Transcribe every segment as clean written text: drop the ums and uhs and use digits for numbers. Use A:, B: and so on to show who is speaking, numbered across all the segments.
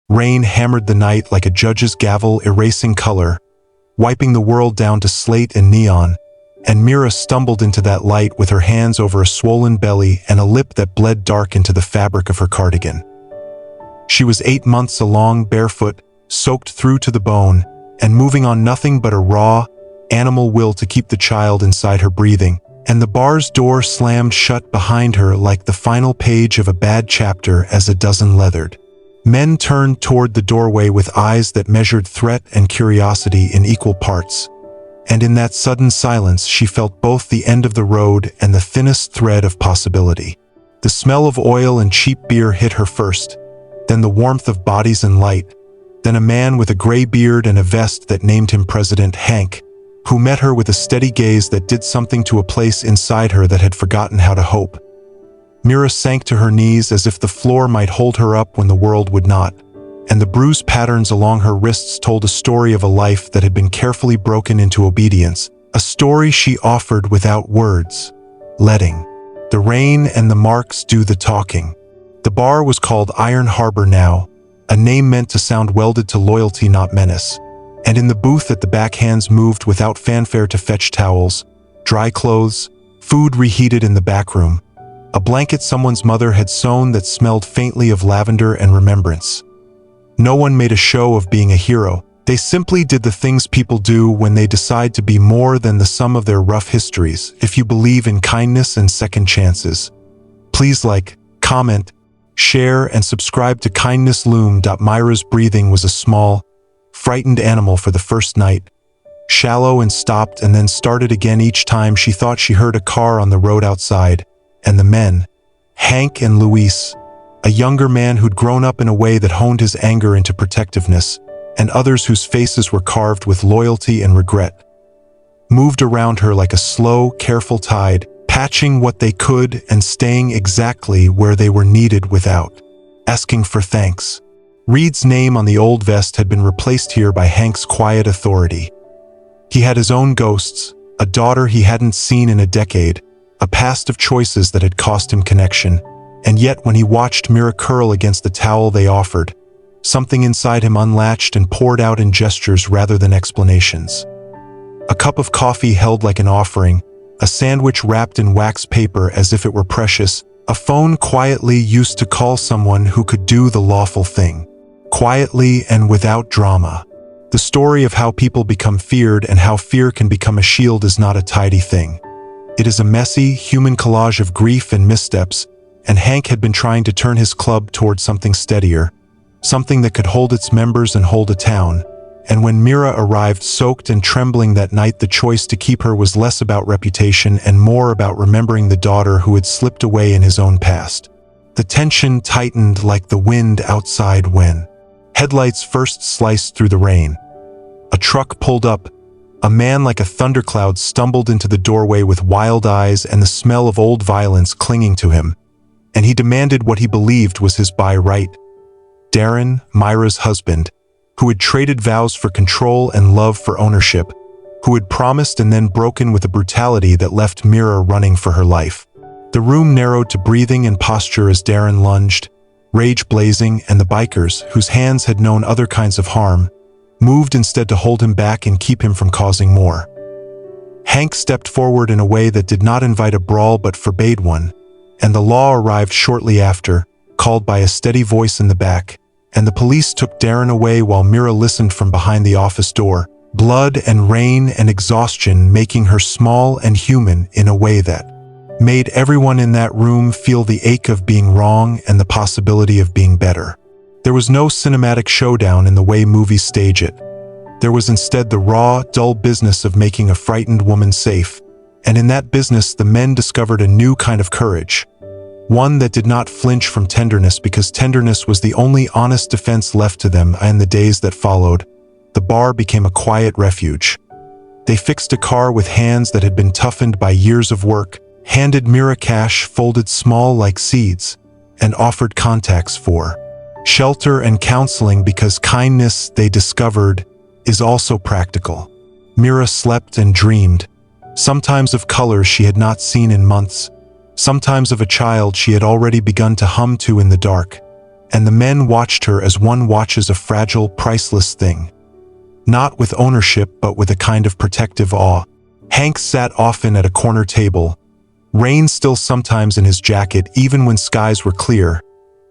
A: Rain hammered the night like a judge's gavel, erasing color, wiping the world down to slate and neon, and Mira stumbled into that light with her hands over a swollen belly and a lip that bled dark into the fabric of her cardigan. She was 8 months along, barefoot, soaked through to the bone, and moving on nothing but a raw, animal will to keep the child inside her breathing, and the bar's door slammed shut behind her like the final page of a bad chapter as a dozen leathered men turned toward the doorway with eyes that measured threat and curiosity in equal parts. And in that sudden silence she felt both the end of the road and the thinnest thread of possibility. The smell of oil and cheap beer hit her first, then the warmth of bodies and light, then a man with a gray beard and a vest that named him President Hank, who met her with a steady gaze that did something to a place inside her that had forgotten how to hope. Mira sank to her knees as if the floor might hold her up when the world would not, and the bruise patterns along her wrists told a story of a life that had been carefully broken into obedience, a story she offered without words, letting the rain and the marks do the talking. The bar was called Iron Harbor now, a name meant to sound welded to loyalty, not menace. And in the booth at the back, hands moved without fanfare to fetch towels, dry clothes, food reheated in the back room, a blanket someone's mother had sewn that smelled faintly of lavender and remembrance. No one made a show of being a hero. They simply did the things people do when they decide to be more than the sum of their rough histories. If you believe in kindness and second chances, please like, comment, share, and subscribe to Kindness Loom. Myra's breathing was a small, frightened animal for the first night, shallow and stopped and then started again each time she thought she heard a car on the road outside, and the men, Hank and Luis, a younger man who'd grown up in a way that honed his anger into protectiveness, and others whose faces were carved with loyalty and regret, moved around her like a slow, careful tide, patching what they could and staying exactly where they were needed without asking for thanks. Reed's name on the old vest had been replaced here by Hank's quiet authority. He had his own ghosts, a daughter he hadn't seen in a decade, a past of choices that had cost him connection, and yet when he watched Mira curl against the towel they offered, something inside him unlatched and poured out in gestures rather than explanations. A cup of coffee held like an offering, a sandwich wrapped in wax paper as if it were precious, a phone quietly used to call someone who could do the lawful thing, quietly and without drama. The story of how people become feared and how fear can become a shield is not a tidy thing. It is a messy, human collage of grief and missteps, and Hank had been trying to turn his club toward something steadier, something that could hold its members and hold a town. And when Mira arrived soaked and trembling that night, the choice to keep her was less about reputation and more about remembering the daughter who had slipped away in his own past. The tension tightened like the wind outside when headlights first sliced through the rain. A truck pulled up. A man like a thundercloud stumbled into the doorway with wild eyes and the smell of old violence clinging to him, and he demanded what he believed was his by right. Darren, Myra's husband, who had traded vows for control and love for ownership, who had promised and then broken with a brutality that left Mira running for her life. The room narrowed to breathing and posture as Darren lunged, rage blazing, and the bikers, whose hands had known other kinds of harm, moved instead to hold him back and keep him from causing more. Hank stepped forward in a way that did not invite a brawl but forbade one, and the law arrived shortly after, called by a steady voice in the back, and the police took Darren away while Mira listened from behind the office door, blood and rain and exhaustion making her small and human in a way that made everyone in that room feel the ache of being wrong and the possibility of being better. There was no cinematic showdown in the way movies stage it. There was instead the raw, dull business of making a frightened woman safe, and in that business the men discovered a new kind of courage, one that did not flinch from tenderness because tenderness was the only honest defense left to them. In the days that followed, the bar became a quiet refuge. They fixed a car with hands that had been toughened by years of work, handed Mira cash folded small like seeds, and offered contacts for shelter and counseling because kindness, they discovered, is also practical. Mira slept and dreamed, sometimes of colors she had not seen in months, sometimes of a child she had already begun to hum to in the dark, and the men watched her as one watches a fragile, priceless thing. Not with ownership, but with a kind of protective awe. Hank sat often at a corner table, rain still sometimes in his jacket even when skies were clear,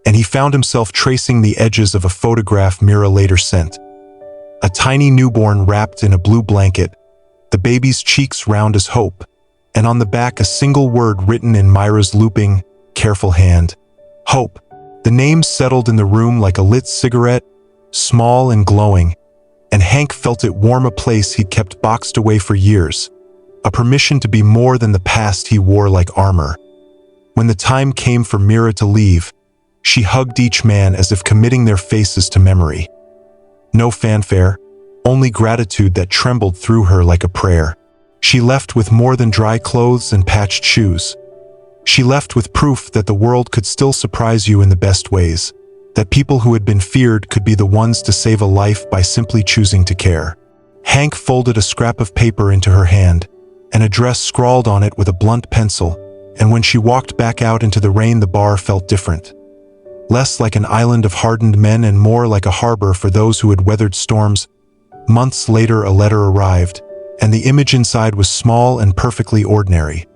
A: and he found himself tracing the edges of a photograph Mira later sent. A tiny newborn wrapped in a blue blanket, the baby's cheeks round as hope, and on the back a single word written in Myra's looping, careful hand. Hope. The name settled in the room like a lit cigarette, small and glowing, and Hank felt it warm a place he'd kept boxed away for years, a permission to be more than the past he wore like armor. When the time came for Mira to leave, she hugged each man as if committing their faces to memory. No fanfare, only gratitude that trembled through her like a prayer. She left with more than dry clothes and patched shoes. She left with proof that the world could still surprise you in the best ways, that people who had been feared could be the ones to save a life by simply choosing to care. Hank folded a scrap of paper into her hand, an address scrawled on it with a blunt pencil, and when she walked back out into the rain, the bar felt different. Less like an island of hardened men and more like a harbor for those who had weathered storms. Months later, a letter arrived, and the image inside was small and perfectly ordinary.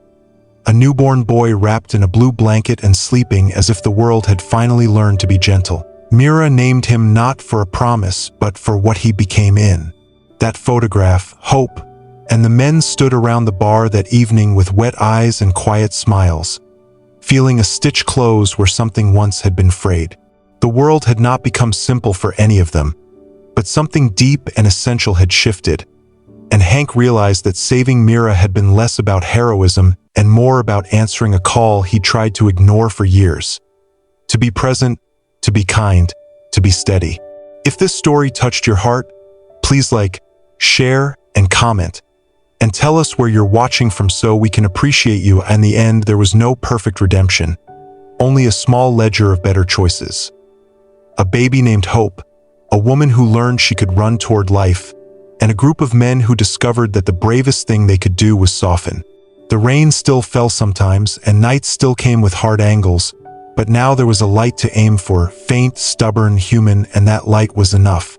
A: A newborn boy wrapped in a blue blanket and sleeping as if the world had finally learned to be gentle. Mira named him not for a promise, but for what he became in that photograph, Hope, and the men stood around the bar that evening with wet eyes and quiet smiles, feeling a stitch close where something once had been frayed. The world had not become simple for any of them, but something deep and essential had shifted, and Hank realized that saving Mira had been less about heroism and more about answering a call he tried to ignore for years. To be present, to be kind, to be steady. If this story touched your heart, please like, share, and comment. And tell us where you're watching from so we can appreciate you. In the end, there was no perfect redemption, only a small ledger of better choices. A baby named Hope, a woman who learned she could run toward life, and a group of men who discovered that the bravest thing they could do was soften. The rain still fell sometimes, and nights still came with hard angles, but now there was a light to aim for, faint, stubborn, human, and that light was enough.